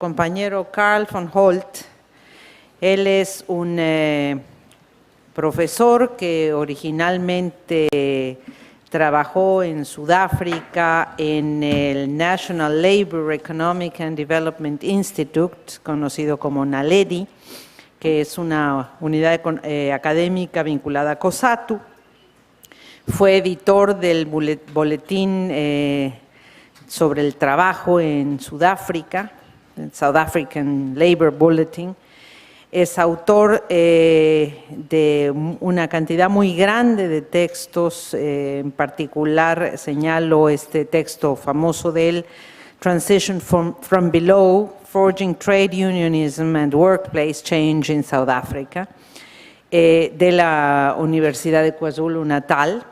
compañero Carl von Holt. Él es un profesor que originalmente trabajó en Sudáfrica en el National Labour Economic and Development Institute, conocido como NALEDI, que es una unidad académica vinculada a COSATU. Fue editor del boletín sobre el trabajo en Sudáfrica, el South African Labour Bulletin. Es autor de una cantidad muy grande de textos, en particular señalo este texto famoso de él, Transition from Below, Forging Trade Unionism and Workplace Change in South Africa, de la Universidad de KwaZulu-Natal.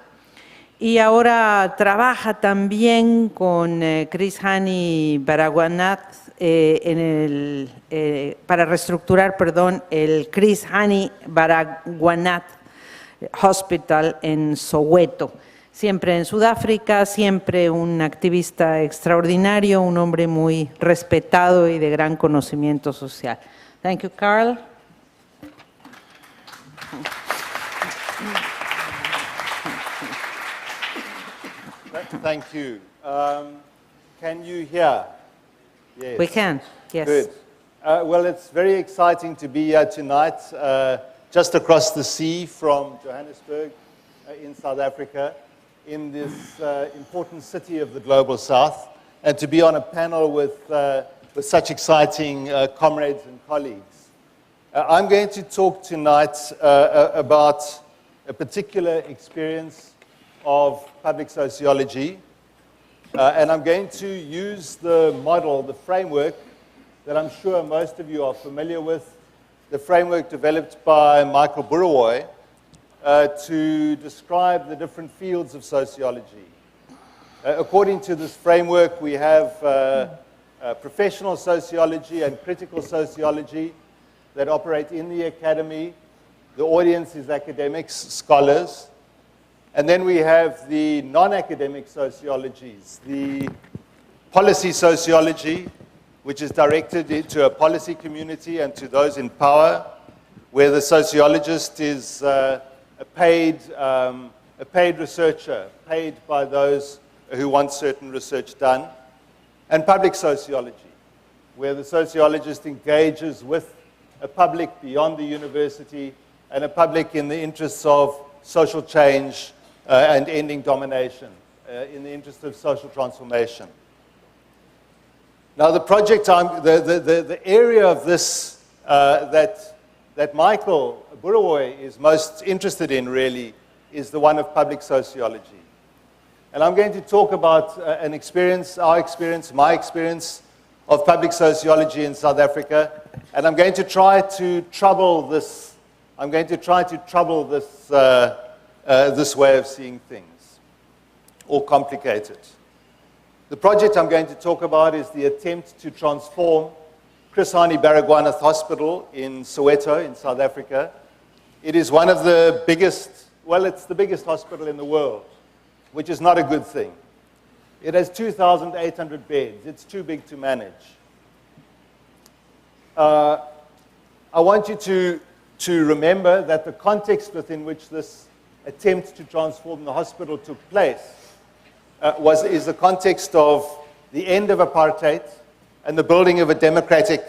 Y ahora trabaja también con Chris Hani Baragwanath para reestructurar, el Chris Hani Baragwanath Hospital en Soweto. Siempre en Sudáfrica, siempre un activista extraordinario, un hombre muy respetado y de gran conocimiento social. Thank you, Carl. Thank you. Can you hear? Yes. We can, yes. Good. Well, it's very exciting to be here tonight, just across the sea from Johannesburg in South Africa, in this important city of the Global South, and to be on a panel with such exciting comrades and colleagues. I'm going to talk tonight about a particular experience of public sociology, and I'm going to use the model, the framework that I'm sure most of you are familiar with, the framework developed by Michael Burawoy to describe the different fields of sociology. According to this framework, we have professional sociology and critical sociology that operate in the academy. The audience is academics, scholars. And then we have the non-academic sociologies, the policy sociology, which is directed to a policy community and to those in power, where the sociologist is a paid researcher, paid by those who want certain research done, and public sociology, where the sociologist engages with a public beyond the university and a public in the interests of social change and ending domination, in the interest of social transformation. Now, the project, the area of this that Michael Burawoy is most interested in, really, is the one of public sociology. And I'm going to talk about an experience, our experience, my experience of public sociology in South Africa, and I'm going to try to trouble this. I'm going to try to trouble this. This way of seeing things, or complicate it. The project I'm going to talk about is the attempt to transform Chris Hani Baragwanath Hospital in Soweto, in South Africa. It is one of the biggest, well, it's the biggest hospital in the world, which is not a good thing. It has 2,800 beds. It's too big to manage. I want you to remember that the context within which this attempt to transform the hospital took place is the context of the end of apartheid and the building of a democratic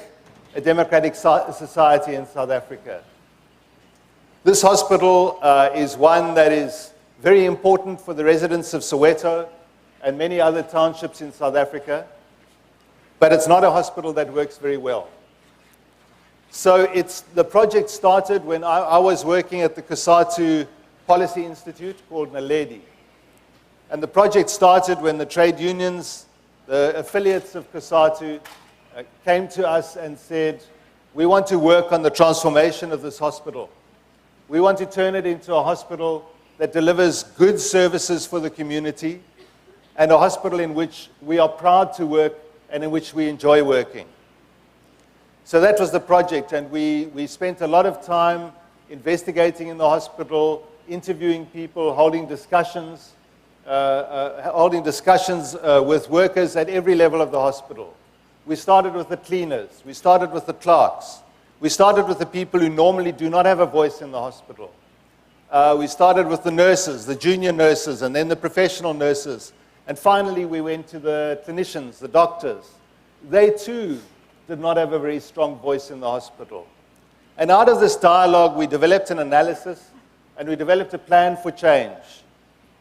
society in South Africa. This hospital is one that is very important for the residents of Soweto and many other townships in South Africa, but it's not a hospital that works very well. So the project started when I was working at the COSATU Policy Institute called NALEDI. And the project started when the trade unions, the affiliates of COSATU, came to us and said, we want to work on the transformation of this hospital. We want to turn it into a hospital that delivers good services for the community and a hospital in which we are proud to work and in which we enjoy working. So that was the project, and we spent a lot of time investigating in the hospital, interviewing people, holding discussions with workers at every level of the hospital. We started with the cleaners. We started with the clerks. We started with the people who normally do not have a voice in the hospital. We started with the nurses, the junior nurses, and then the professional nurses. And finally, we went to the clinicians, the doctors. They too did not have a very strong voice in the hospital. And out of this dialogue, we developed an analysis, and we developed a plan for change.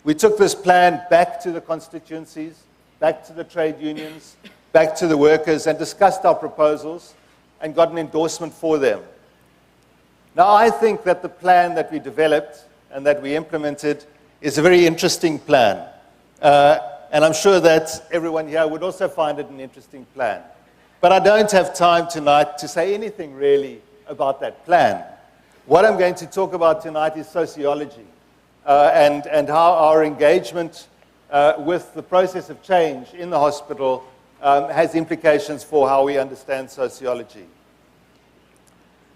We took this plan back to the constituencies, back to the trade unions, back to the workers, and discussed our proposals and got an endorsement for them. Now, I think that the plan that we developed and that we implemented is a very interesting plan. And I'm sure that everyone here would also find it an interesting plan. But I don't have time tonight to say anything really about that plan. What I'm going to talk about tonight is sociology and how our engagement with the process of change in the hospital has implications for how we understand sociology.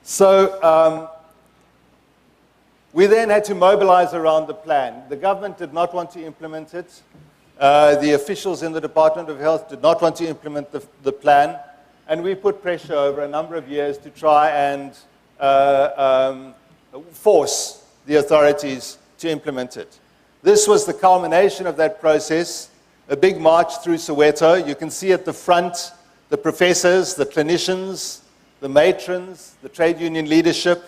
So we then had to mobilize around the plan. The government did not want to implement it. The officials in the Department of Health did not want to implement the plan. And we put pressure over a number of years to try and force the authorities to implement it. This was the culmination of that process, a big march through Soweto. You can see at the front the professors, the clinicians, the matrons, the trade union leadership,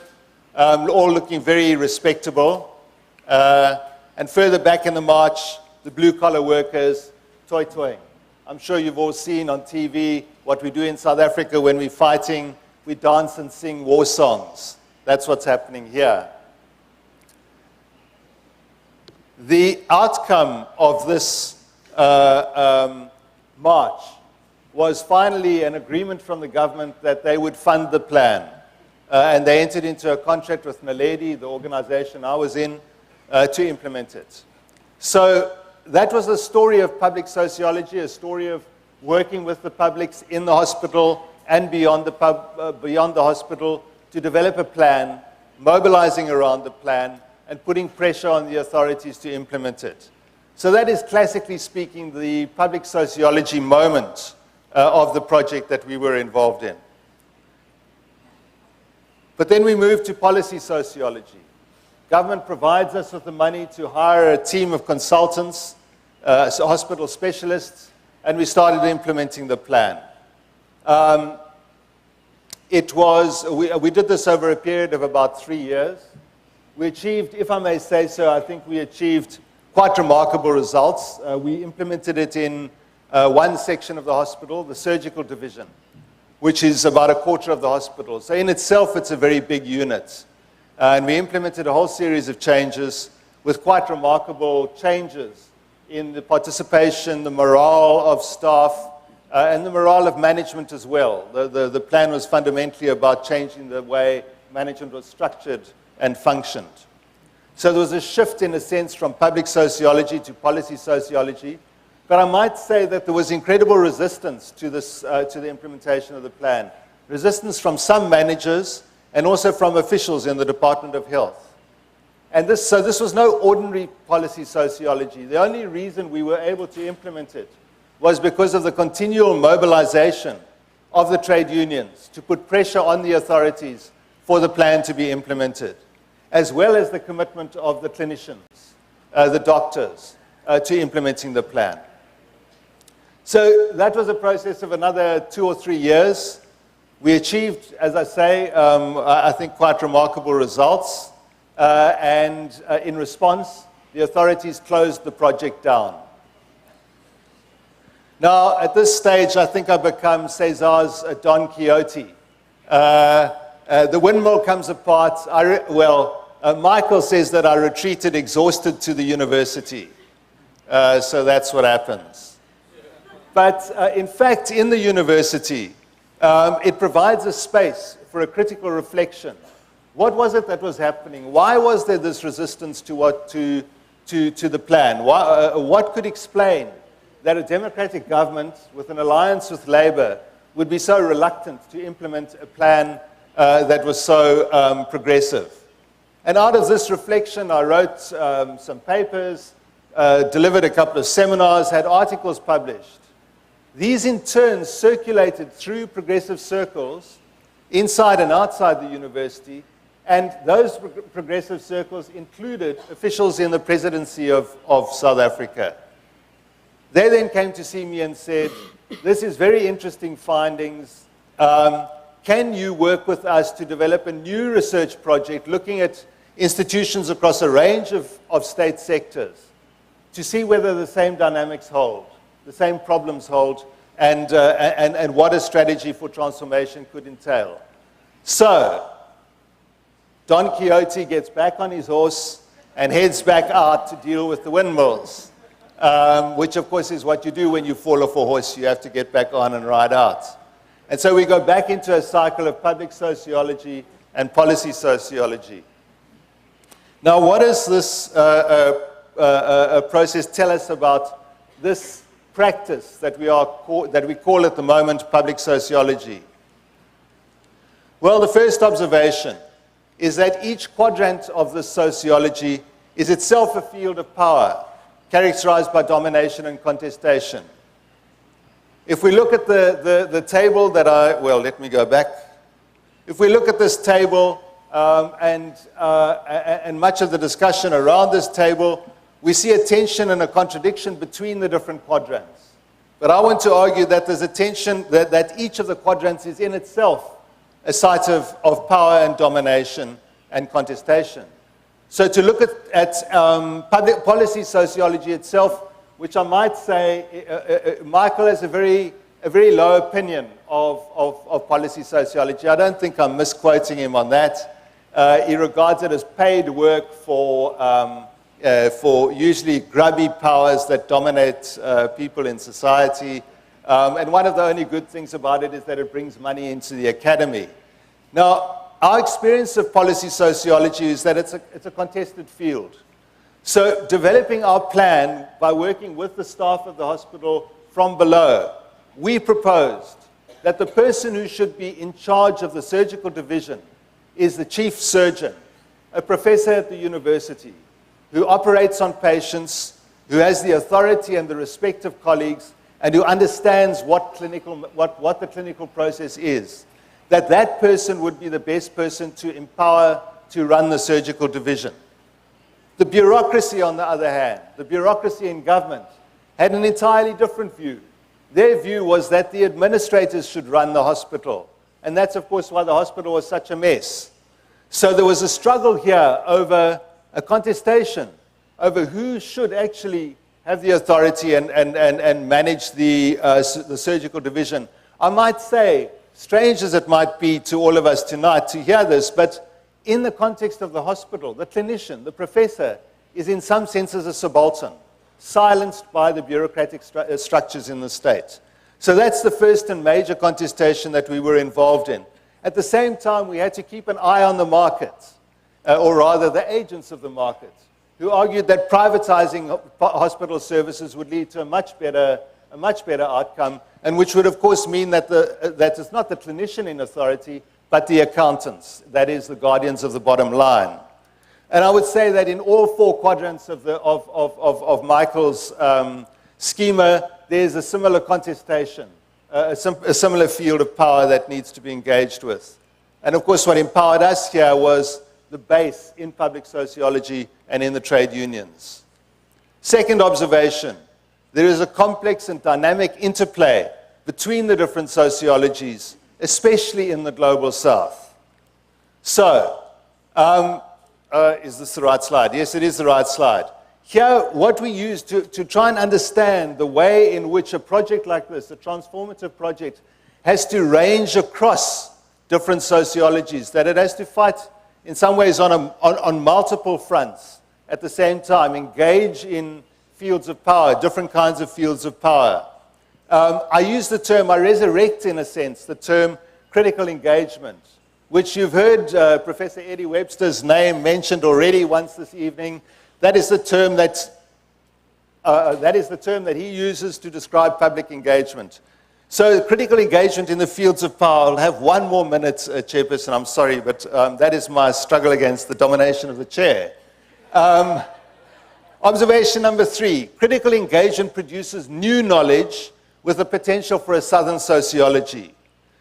all looking very respectable. And further back in the march, the blue-collar workers, toy-toying. I'm sure you've all seen on TV what we do in South Africa when we're fighting. We dance and sing war songs. That's what's happening here. The outcome of this march was finally an agreement from the government that they would fund the plan. And they entered into a contract with Naledi, the organization I was in, to implement it. So that was a story of public sociology, a story of working with the publics in the hospital and beyond the hospital to develop a plan, mobilizing around the plan, and putting pressure on the authorities to implement it. So that is, classically speaking, the public sociology moment of the project that we were involved in. But then we moved to policy sociology. Government provides us with the money to hire a team of consultants, hospital specialists, and we started implementing the plan. We did this over a period of about 3 years. We achieved, if I may say so, I think we achieved quite remarkable results. We implemented it in one section of the hospital, the surgical division, which is about a quarter of the hospital. So in itself, it's a very big unit. And we implemented a whole series of changes with quite remarkable changes in the participation, the morale of staff, and the morale of management as well. The plan was fundamentally about changing the way management was structured and functioned. So there was a shift, in a sense, from public sociology to policy sociology. But I might say that there was incredible resistance to the implementation of the plan. Resistance from some managers and also from officials in the Department of Health. And so this was no ordinary policy sociology. The only reason we were able to implement it was because of the continual mobilization of the trade unions to put pressure on the authorities for the plan to be implemented, as well as the commitment of the clinicians, the doctors, to implementing the plan. So that was a process of another 2 or 3 years. We achieved, as I say, I think quite remarkable results. And in response, the authorities closed the project down. Now, at this stage, I think I've become Cesar's Don Quixote. The windmill comes apart. Michael says that I retreated exhausted to the university. So that's what happens. But in fact, in the university, it provides a space for a critical reflection. What was it that was happening? Why was there this resistance to the plan? What could explain that a democratic government with an alliance with Labour would be so reluctant to implement a plan that was so progressive? And out of this reflection, I wrote some papers, delivered a couple of seminars, had articles published. These in turn circulated through progressive circles inside and outside the university, and those progressive circles included officials in the presidency of South Africa. They then came to see me and said, this is very interesting findings. Can you work with us to develop a new research project looking at institutions across a range of state sectors to see whether the same dynamics hold, the same problems hold, and what a strategy for transformation could entail. So, Don Quixote gets back on his horse and heads back out to deal with the windmills, which of course is what you do when you fall off a horse. You have to get back on and ride out. And so we go back into a cycle of public sociology and policy sociology. Now, what does this process tell us about this practice that we call at the moment public sociology? Well, the first observation is that each quadrant of this sociology is itself a field of power, characterized by domination and contestation. If we look at the table that let me go back. If we look at this table and much of the discussion around this table, we see a tension and a contradiction between the different quadrants. But I want to argue that there's a tension that each of the quadrants is in itself a site of power and domination and contestation. So to look at public policy sociology itself, which I might say, Michael has a very low opinion of policy sociology. I don't think I'm misquoting him on that. He regards it as paid work for usually grubby powers that dominate people in society. And one of the only good things about it is that it brings money into the academy. Now, our experience of policy sociology is that it's a contested field. So developing our plan by working with the staff of the hospital from below, we proposed that the person who should be in charge of the surgical division is the chief surgeon, a professor at the university, who operates on patients, who has the authority and the respect of colleagues, and who understands what the clinical process is, that person would be the best person to empower to run the surgical division. The bureaucracy, on the other hand, the bureaucracy in government, had an entirely different view. Their view was that the administrators should run the hospital, and that's, of course, why the hospital was such a mess. So there was a struggle here over a contestation over who should actually have the authority and manage the surgical division. I might say, strange as it might be to all of us tonight to hear this, but in the context of the hospital, the clinician, the professor, is in some senses a subaltern, silenced by the bureaucratic structures in the state. So that's the first and major contestation that we were involved in. At the same time, we had to keep an eye on the market, or rather the agents of the market, who argued that privatizing hospital services would lead to a much better outcome, and which would, of course, mean that it's not the clinician in authority, but the accountants, that is, the guardians of the bottom line. And I would say that in all four quadrants of Michael's schema, there's a similar contestation, a similar field of power that needs to be engaged with. And of course, what empowered us here was the base in public sociology and in the trade unions. Second observation, there is a complex and dynamic interplay between the different sociologies, especially in the global south. So, is this the right slide? Yes, it is the right slide. Here, what we use to try and understand the way in which a project like this, a transformative project, has to range across different sociologies, that it has to fight in some ways on multiple fronts at the same time, engage in fields of power, different kinds of fields of power. I use the term, I resurrect in a sense, the term critical engagement, which you've heard Professor Eddie Webster's name mentioned already once this evening. That is the term that he uses to describe public engagement. So critical engagement in the fields of power. I'll have one more minute, Chairperson, I'm sorry, but that is my struggle against the domination of the chair. Observation number 3, critical engagement produces new knowledge with the potential for a Southern sociology.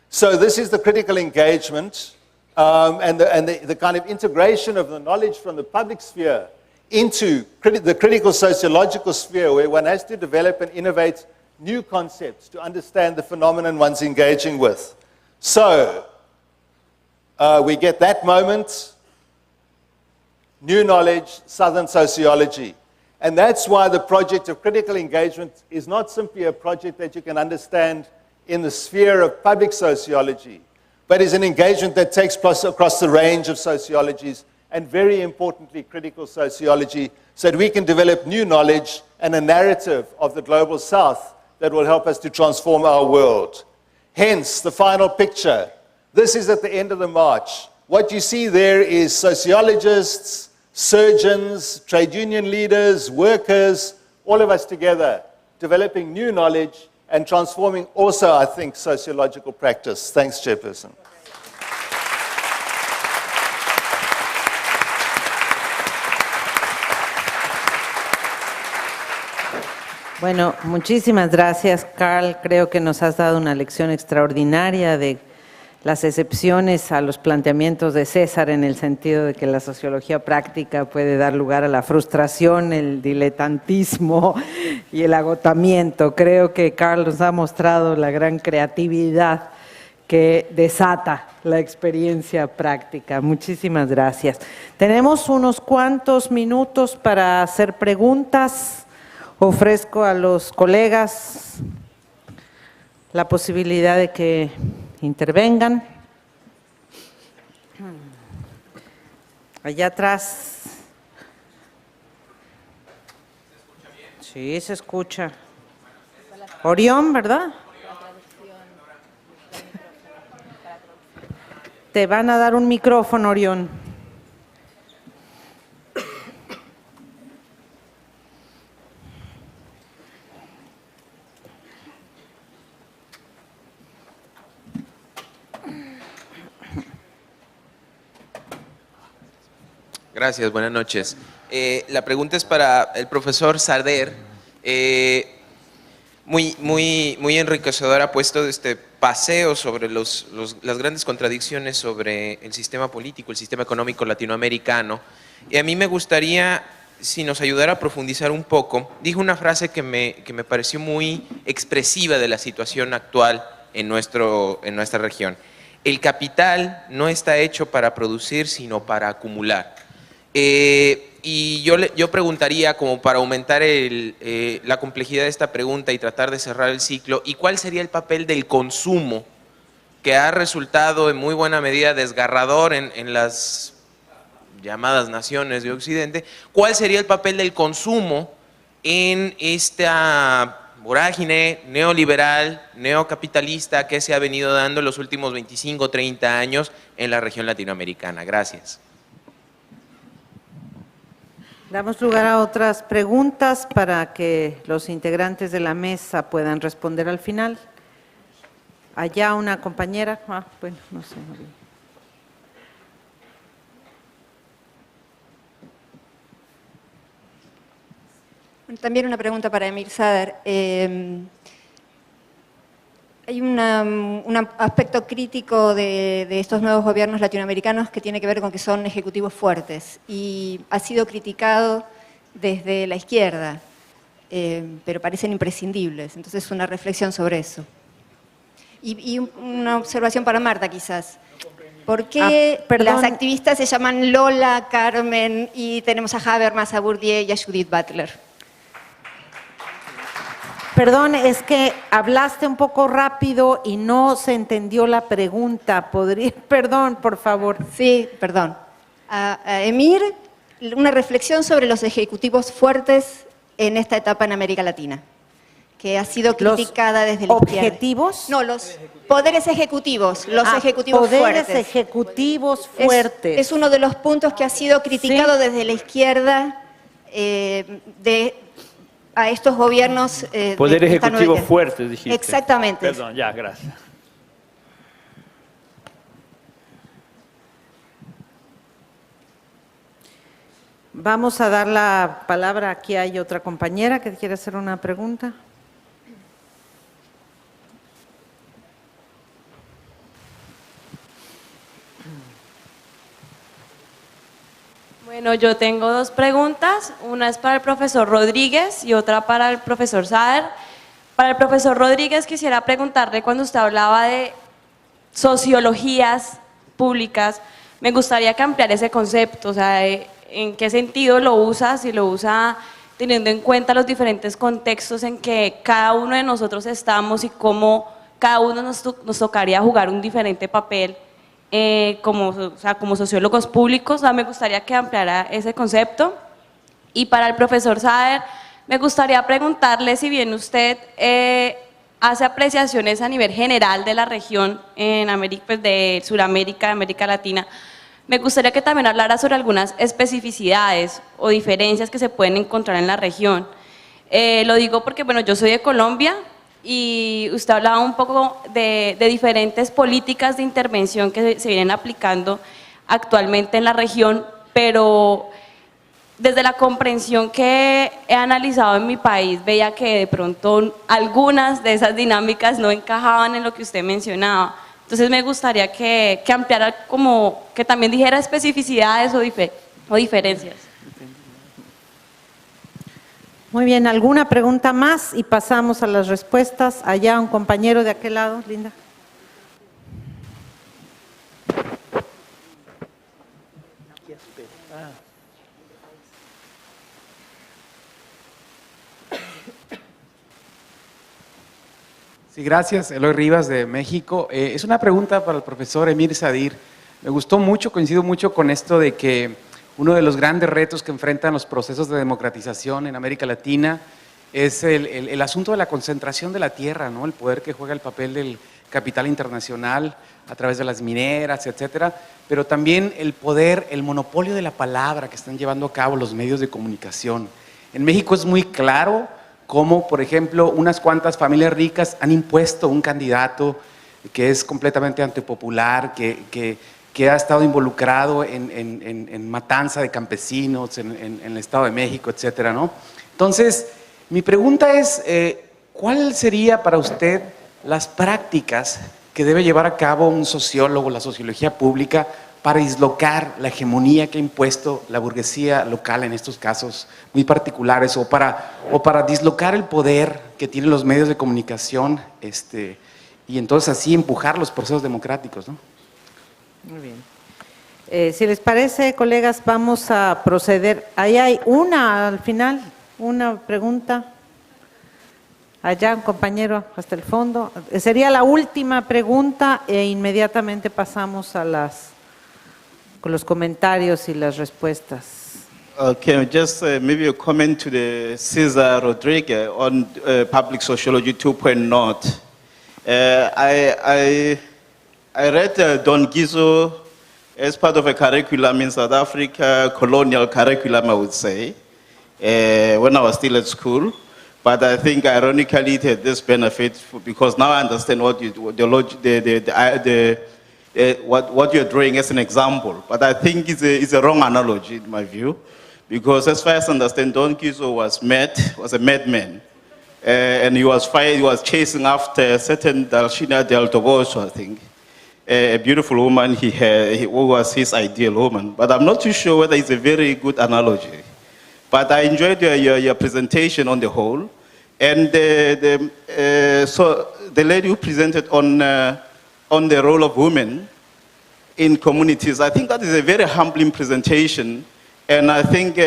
So this is the critical engagement and the kind of integration of the knowledge from the public sphere into the critical sociological sphere, where one has to develop and innovate new concepts to understand the phenomenon one's engaging with. So we get that moment, new knowledge, Southern sociology. And that's why the project of critical engagement is not simply a project that you can understand in the sphere of public sociology, but is an engagement that takes place across the range of sociologies, and very importantly, critical sociology, so that we can develop new knowledge and a narrative of the global South that will help us to transform our world. Hence, the final picture. This is at the end of the march. What you see there is sociologists, surgeons, trade union leaders, workers, all of us together, developing new knowledge and transforming also, I think, sociological practice. Thanks, Chairperson. Bueno, muchísimas gracias, Carl. Creo que nos has dado una lección extraordinaria de las excepciones a los planteamientos de César, en el sentido de que la sociología práctica puede dar lugar a la frustración, el diletantismo y el agotamiento. Creo que Carl nos ha mostrado la gran creatividad que desata la experiencia práctica. Muchísimas gracias. Tenemos unos cuantos minutos para hacer preguntas. Ofrezco a los colegas la posibilidad de que intervengan. Allá atrás. Sí, se escucha. Orión, ¿verdad? Te van a dar un micrófono, Orión. Gracias, buenas noches. La pregunta es para el profesor Sarder. Muy enriquecedor ha puesto este paseo sobre las grandes contradicciones sobre el sistema político, el sistema económico latinoamericano. Y a mí me gustaría, si nos ayudara a profundizar un poco, dijo una frase que me pareció muy expresiva de la situación actual en nuestra región. El capital no está hecho para producir, sino para acumular. Y yo preguntaría, como para aumentar la complejidad de esta pregunta y tratar de cerrar el ciclo, ¿y cuál sería el papel del consumo, que ha resultado en muy buena medida desgarrador en las llamadas naciones de Occidente? ¿Cuál sería el papel del consumo en esta vorágine neoliberal, neocapitalista que se ha venido dando en los últimos 25, 30 años en la región latinoamericana? Gracias. Damos lugar a otras preguntas para que los integrantes de la mesa puedan responder al final. Allá una compañera. Bueno, no sé. También una pregunta para Emir Sader. Hay un aspecto crítico de estos nuevos gobiernos latinoamericanos que tiene que ver con que son ejecutivos fuertes y ha sido criticado desde la izquierda, pero parecen imprescindibles. Entonces, una reflexión sobre eso. Y una observación para Marta, quizás. ¿Por qué las activistas se llaman Lola, Carmen y tenemos a Habermas, a Bourdieu y a Judith Butler? Perdón, es que hablaste un poco rápido y no se entendió la pregunta. Perdón, por favor. Sí, perdón. A Emir, una reflexión sobre los ejecutivos fuertes en esta etapa en América Latina, que ha sido criticada desde la izquierda. ¿Objetivos? No, los poderes ejecutivos, los ejecutivos fuertes. Poderes ejecutivos fuertes. Es uno de los puntos que ha sido criticado desde la izquierda a estos gobiernos. Poder ejecutivo fuerte, dijiste. Exactamente. Perdón, ya, gracias. Vamos a dar la palabra, aquí hay otra compañera que quiere hacer una pregunta. Bueno, yo tengo dos preguntas. Una es para el profesor Rodríguez y otra para el profesor Sader. Para el profesor Rodríguez quisiera preguntarle, cuando usted hablaba de sociologías públicas, me gustaría que ampliara ese concepto, o sea, ¿en qué sentido lo usa? Si lo usa teniendo en cuenta los diferentes contextos en que cada uno de nosotros estamos y cómo cada uno nos tocaría jugar un diferente papel como sociólogos públicos. O sea, me gustaría que ampliara ese concepto. Y para el profesor Sader, me gustaría preguntarle, si bien usted hace apreciaciones a nivel general de la región en América, pues de Sudamérica, América Latina, me gustaría que también hablara sobre algunas especificidades o diferencias que se pueden encontrar en la región. Lo digo porque, bueno, yo soy de Colombia y usted hablaba un poco de diferentes políticas de intervención que se vienen aplicando actualmente en la región, pero desde la comprensión que he analizado en mi país, veía que de pronto algunas de esas dinámicas no encajaban en lo que usted mencionaba. Entonces me gustaría que ampliara, como que también dijera especificidades o diferencias. Muy bien, ¿alguna pregunta más? Y pasamos a las respuestas. Allá un compañero de aquel lado, Linda. Sí, gracias. Eloy Rivas de México. Es una pregunta para el profesor Emir Sadir. Me gustó mucho, coincido mucho con esto de que uno de los grandes retos que enfrentan los procesos de democratización en América Latina es el asunto de la concentración de la tierra, ¿no? El poder que juega el papel del capital internacional a través de las mineras, etcétera, pero también el poder, el monopolio de la palabra que están llevando a cabo los medios de comunicación. En México es muy claro cómo, por ejemplo, unas cuantas familias ricas han impuesto un candidato que es completamente antipopular, que ha estado involucrado en matanza de campesinos en el Estado de México, etcétera, ¿no? Entonces, mi pregunta es, ¿cuál sería para usted las prácticas que debe llevar a cabo un sociólogo, la sociología pública, para dislocar la hegemonía que ha impuesto la burguesía local en estos casos muy particulares, o para dislocar el poder que tienen los medios de comunicación y entonces así empujar los procesos democráticos, ¿no? Muy bien. Si les parece, colegas, vamos a proceder. Ahí hay una al final, una pregunta. Allá, un compañero, hasta el fondo. Sería la última pregunta e inmediatamente pasamos a con los comentarios y las respuestas. Okay, just maybe a comment to the Cesar Rodriguez on Public Sociology 2.0. I read Don Gizzo as part of a curriculum in South Africa, colonial curriculum, I would say, when I was still at school. But I think, ironically, it had this benefit because now I understand what what you're drawing as an example. But I think it's a wrong analogy in my view, because as far as I understand, Don Gizzo was a madman. And he was chasing after a certain Dalshina del Togoso, I think, a beautiful woman who was his ideal woman. But I'm not too sure whether it's a very good analogy. But I enjoyed your presentation on the whole. And so the lady who presented on the role of women in communities, I think that is a very humbling presentation. And I think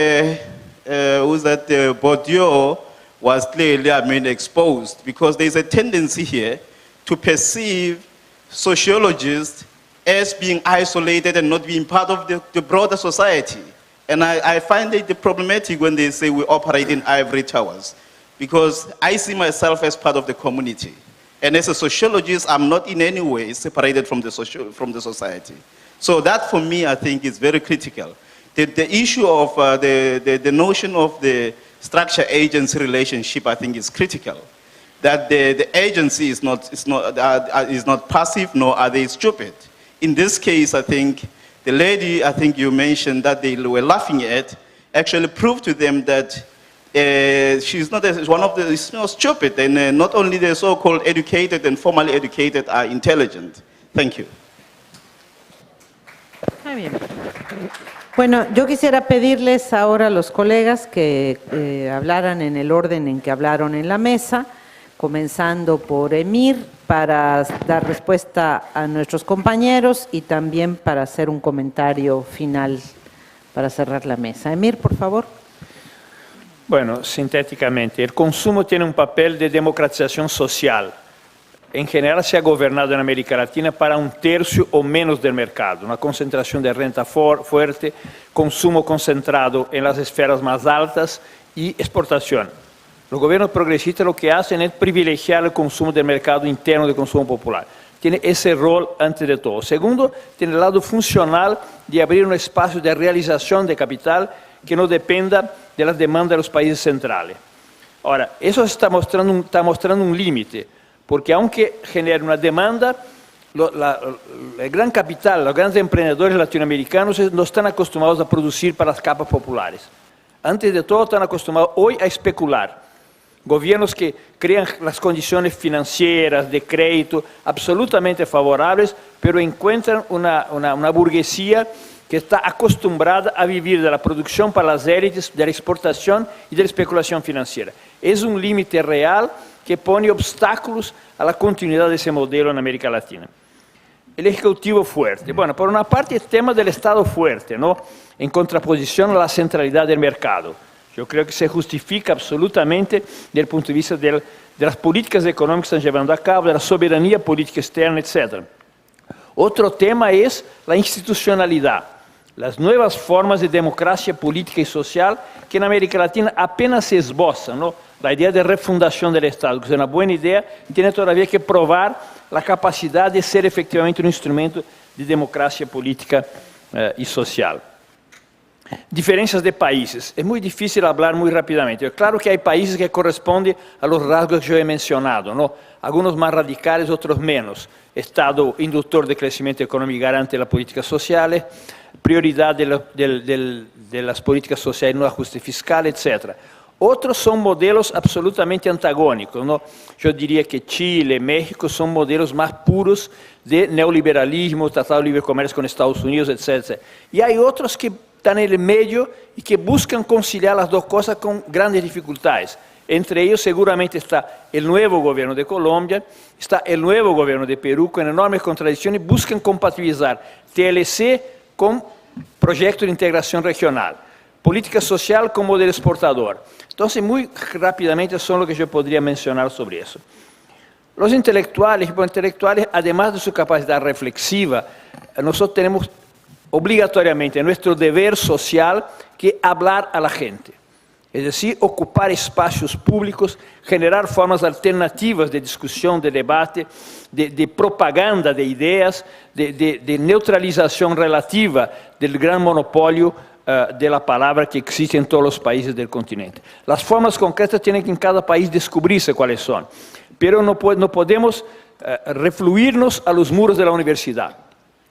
Bourdieu was clearly, exposed, because there's a tendency here to perceive sociologists as being isolated and not being part of the broader society. And I find it problematic when they say we operate in ivory towers, because I see myself as part of the community. And as a sociologist, I'm not in any way separated from the society. So that, for me, I think is very critical. The issue of the notion of the structure-agency relationship, I think, is critical. That the agency is not passive, nor are they stupid. In this case, I think, the lady, I think you mentioned that they were laughing at, actually proved to them that she's not stupid, and not only the so-called educated and formally educated are intelligent. Thank you. Muy bien. Bueno, yo quisiera pedirles ahora a los colegas que hablaran en el orden en que hablaron en la mesa, comenzando por Emir, para dar respuesta a nuestros compañeros y también para hacer un comentario final para cerrar la mesa. Emir, por favor. Bueno, sintéticamente, el consumo tiene un papel de democratización social. En general se ha gobernado en América Latina para un tercio o menos del mercado, una concentración de renta fuerte, consumo concentrado en las esferas más altas y exportación. Los gobiernos progresistas lo que hacen es privilegiar el consumo del mercado interno de consumo popular. Tiene ese rol antes de todo. Segundo, tiene el lado funcional de abrir un espacio de realización de capital que no dependa de las demandas de los países centrales. Ahora, eso está mostrando un límite, porque aunque genere una demanda, el gran capital, los grandes emprendedores latinoamericanos no están acostumbrados a producir para las capas populares. Antes de todo, están acostumbrados hoy a especular. Gobiernos que crean las condiciones financieras, de crédito, absolutamente favorables, pero encuentran una burguesía que está acostumbrada a vivir de la producción para las élites, de la exportación y de la especulación financiera. Es un límite real que pone obstáculos a la continuidad de ese modelo en América Latina. El Ejecutivo fuerte. Bueno, por una parte el tema del Estado fuerte, ¿no? En contraposición a la centralidad del mercado. Yo creo que se justifica absolutamente desde el punto de vista de las políticas económicas que están llevando a cabo, de la soberanía política externa, etc. Otro tema es la institucionalidad, las nuevas formas de democracia política y social que en América Latina apenas se esbozan, ¿no? La idea de refundación del Estado, que es una buena idea, tiene todavía que probar la capacidad de ser efectivamente un instrumento de democracia política y social. Diferencias de países. Es muy difícil hablar muy rápidamente. Claro que hay países que corresponden a los rasgos que yo he mencionado, ¿no? Algunos más radicales, otros menos. Estado inductor de crecimiento económico y garante de las políticas sociales, prioridad de las políticas sociales no ajuste fiscal, etc. Otros son modelos absolutamente antagónicos, ¿no? Yo diría que Chile, México son modelos más puros de neoliberalismo, tratado de libre comercio con Estados Unidos, etc. Y hay otros que están en el medio y que buscan conciliar las dos cosas con grandes dificultades. Entre ellos seguramente está el nuevo gobierno de Colombia, está el nuevo gobierno de Perú con enormes contradicciones y buscan compatibilizar TLC con proyectos de integración regional, política social con modelo exportador. Entonces, muy rápidamente son lo que yo podría mencionar sobre eso. Los intelectuales, además de su capacidad reflexiva, nosotros tenemos obligatoriamente nuestro deber social que hablar a la gente. Es decir, ocupar espacios públicos, generar formas alternativas de discusión, de debate, de propaganda de ideas, de neutralización relativa del gran monopolio de la palabra que existe en todos los países del continente. Las formas concretas tienen que en cada país descubrirse cuáles son, pero no podemos refluirnos a los muros de la universidad.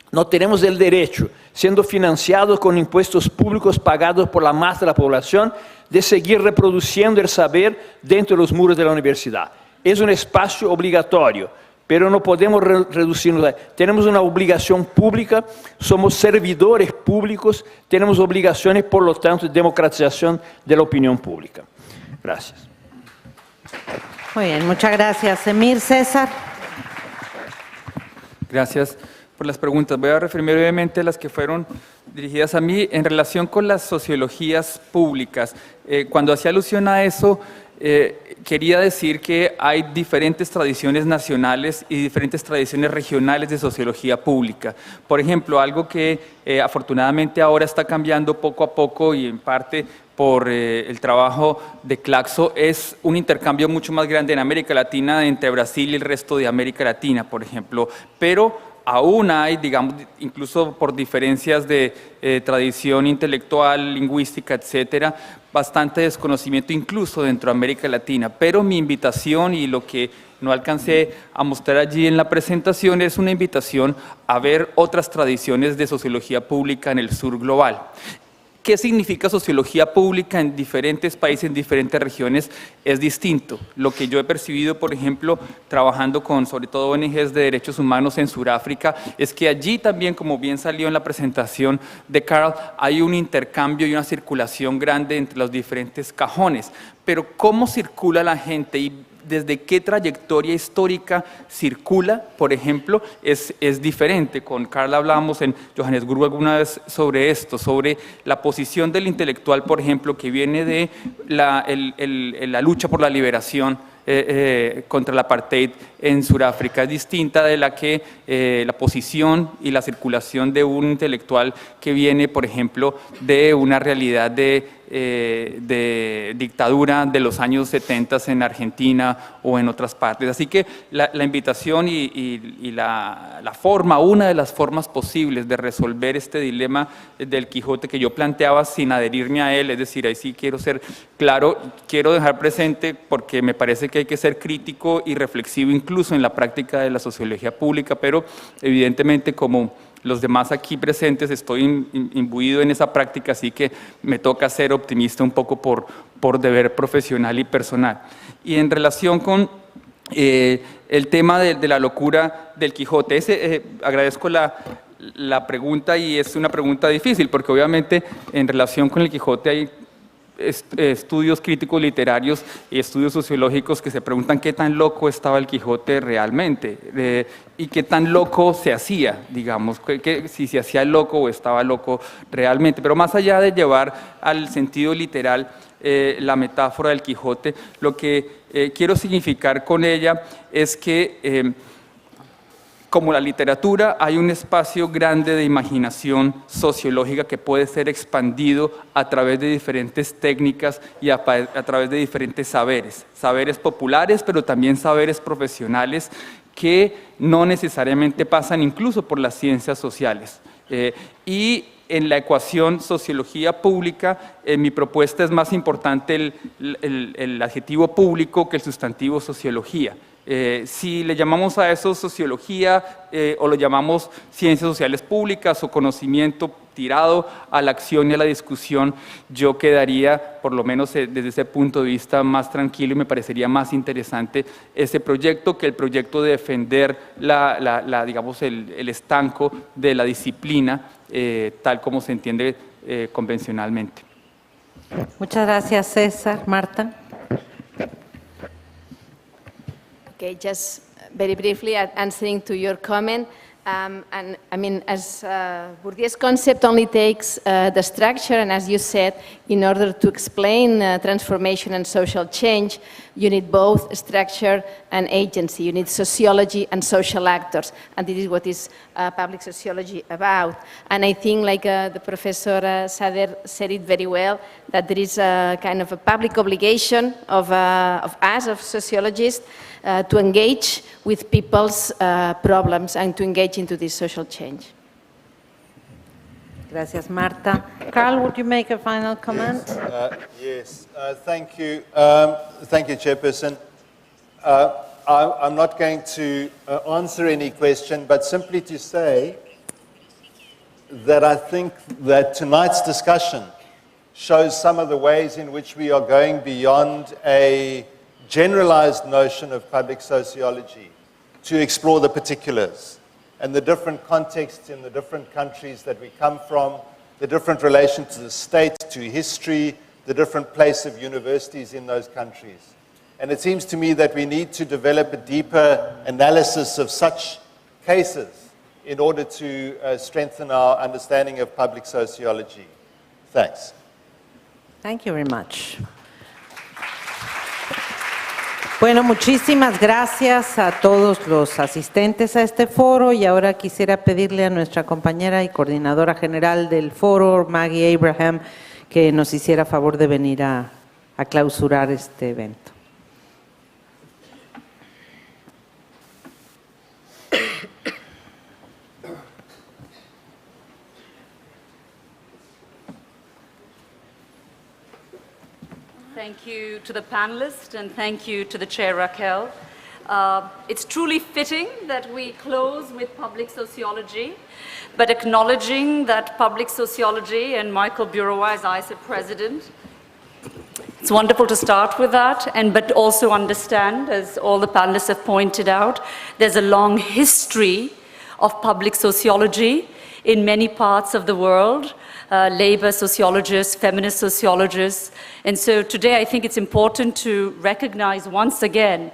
No tenemos el derecho, siendo financiados con impuestos públicos pagados por la masa de la población, de seguir reproduciendo el saber dentro de los muros de la universidad. Es un espacio obligatorio, pero no podemos reducirnos a... Tenemos una obligación pública, somos servidores públicos, tenemos obligaciones, por lo tanto, de democratización de la opinión pública. Gracias. Muy bien, muchas gracias. Emir, César. Gracias por las preguntas. Voy a referirme brevemente a las que fueron dirigidas a mí en relación con las sociologías públicas. Cuando hacía alusión a eso, quería decir que hay diferentes tradiciones nacionales y diferentes tradiciones regionales de sociología pública. Por ejemplo, algo que afortunadamente ahora está cambiando poco a poco y en parte por el trabajo de Claxo, es un intercambio mucho más grande en América Latina entre Brasil y el resto de América Latina, por ejemplo, pero aún hay, digamos, incluso por diferencias de tradición intelectual, lingüística, etcétera, bastante desconocimiento incluso dentro de América Latina. Pero mi invitación y lo que no alcancé a mostrar allí en la presentación es una invitación a ver otras tradiciones de sociología pública en el sur global. qué significa sociología pública en diferentes países, en diferentes regiones, es distinto. Lo que yo he percibido, por ejemplo, trabajando con sobre todo ONGs de derechos humanos en Sudáfrica, es que allí también, como bien salió en la presentación de Carl, hay un intercambio y una circulación grande entre los diferentes cajones. Pero ¿cómo circula la gente y desde qué trayectoria histórica circula, por ejemplo, es diferente? Con Carl hablábamos en Johannesburgo alguna vez sobre esto, sobre la posición del intelectual, por ejemplo, que viene de la lucha por la liberación contra el apartheid en Sudáfrica. Es distinta de la que la posición y la circulación de un intelectual que viene, por ejemplo, de una realidad de dictadura de los años 70 en Argentina o en otras partes. Así que la invitación y la forma, una de las formas posibles de resolver este dilema del Quijote que yo planteaba sin adherirme a él, es decir, ahí sí quiero ser claro, quiero dejar presente porque me parece que hay que ser crítico y reflexivo incluso en la práctica de la sociología pública, pero evidentemente como los demás aquí presentes estoy imbuido en esa práctica, así que me toca ser optimista un poco por deber profesional y personal. Y en relación con el tema de la locura del Quijote, agradezco la pregunta y es una pregunta difícil porque obviamente en relación con el Quijote hay estudios críticos literarios y estudios sociológicos que se preguntan qué tan loco estaba el Quijote realmente y qué tan loco se hacía, digamos, si se hacía loco o estaba loco realmente. Pero más allá de llevar al sentido literal la metáfora del Quijote, lo que quiero significar con ella es que como la literatura, hay un espacio grande de imaginación sociológica que puede ser expandido a través de diferentes técnicas y a través de diferentes saberes populares, pero también saberes profesionales que no necesariamente pasan incluso por las ciencias sociales. Y en la ecuación sociología pública, mi propuesta es más importante el adjetivo público que el sustantivo sociología. Si le llamamos a eso sociología o lo llamamos ciencias sociales públicas o conocimiento tirado a la acción y a la discusión, yo quedaría, por lo menos desde ese punto de vista, más tranquilo y me parecería más interesante ese proyecto que el proyecto de defender digamos, el estanco de la disciplina tal como se entiende convencionalmente. Muchas gracias, César. Marta. Okay, just very briefly answering to your comment. And I mean, as Bourdieu's concept only takes the structure, and as you said, in order to explain transformation and social change, you need both structure and agency. You need sociology and social actors, and this is what is public sociology about. And I think, like the Professor Sader said it very well, that there is a kind of a public obligation of us, of sociologists, to engage with people's problems and to engage into this social change. Gracias, Marta. Carl, would you make a final comment? Yes, thank you. Thank you, Chairperson. I'm not going to answer any question, but simply to say that I think that tonight's discussion shows some of the ways in which we are going beyond a generalized notion of public sociology to explore the particulars and the different contexts in the different countries that we come from, the different relation to the state, to history, the different place of universities in those countries. And it seems to me that we need to develop a deeper analysis of such cases in order to strengthen our understanding of public sociology. Thanks. Thank you very much. Bueno, muchísimas gracias a todos los asistentes a este foro y ahora quisiera pedirle a nuestra compañera y coordinadora general del foro, Maggie Abraham, que nos hiciera favor de venir a clausurar este evento. Thank you to the panelists and thank you to the chair, Raquel. It's truly fitting that we close with public sociology, but acknowledging that public sociology and Michael Bureau as ISEP president, it's wonderful to start with that, but also understand, as all the panelists have pointed out, there's a long history of public sociology in many parts of the world, labor sociologists, feminist sociologists. And so today I think it's important to recognize once again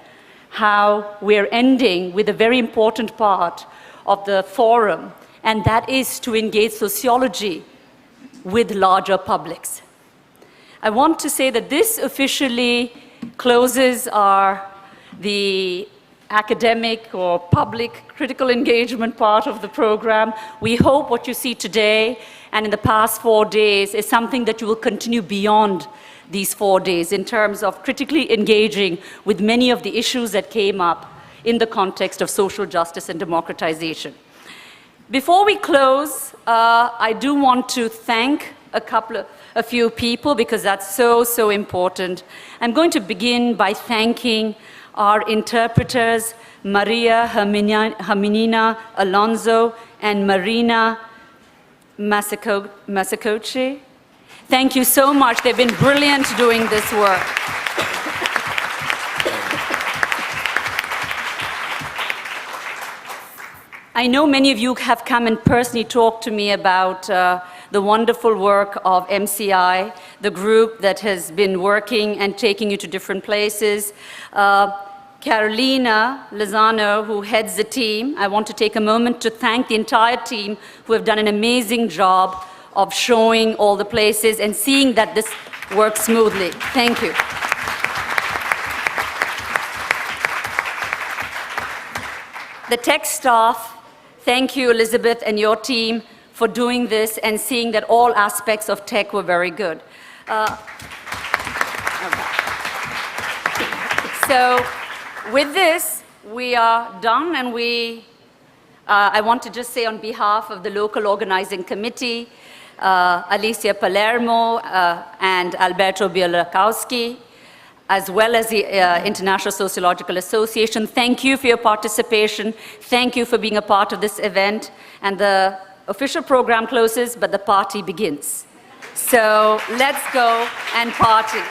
how we're ending with a very important part of the forum, and that is to engage sociology with larger publics. I want to say that this officially closes the academic or public critical engagement part of the program. We hope what you see today and in the past 4 days is something that you will continue beyond these 4 days in terms of critically engaging with many of the issues that came up in the context of social justice and democratization. Before we close, I do want to thank a few people because that's so important. I'm going to begin by thanking our interpreters, Maria Herminina Alonso and Marina Masakochi. Thank you so much. They've been brilliant doing this work. I know many of you have come and personally talked to me about the wonderful work of MCI, the group that has been working and taking you to different places. Carolina Lozano, who heads the team, I want to take a moment to thank the entire team who have done an amazing job of showing all the places and seeing that this works smoothly. Thank you. The tech staff, thank you, Elizabeth, and your team for doing this and seeing that all aspects of tech were very good. So with this, we are done, and I want to just say on behalf of the local organizing committee, Alicia Palermo and Alberto Bielakowski, as well as the International Sociological Association, thank you for your participation. Thank you for being a part of this event. And the official program closes, but the party begins. So let's go and party.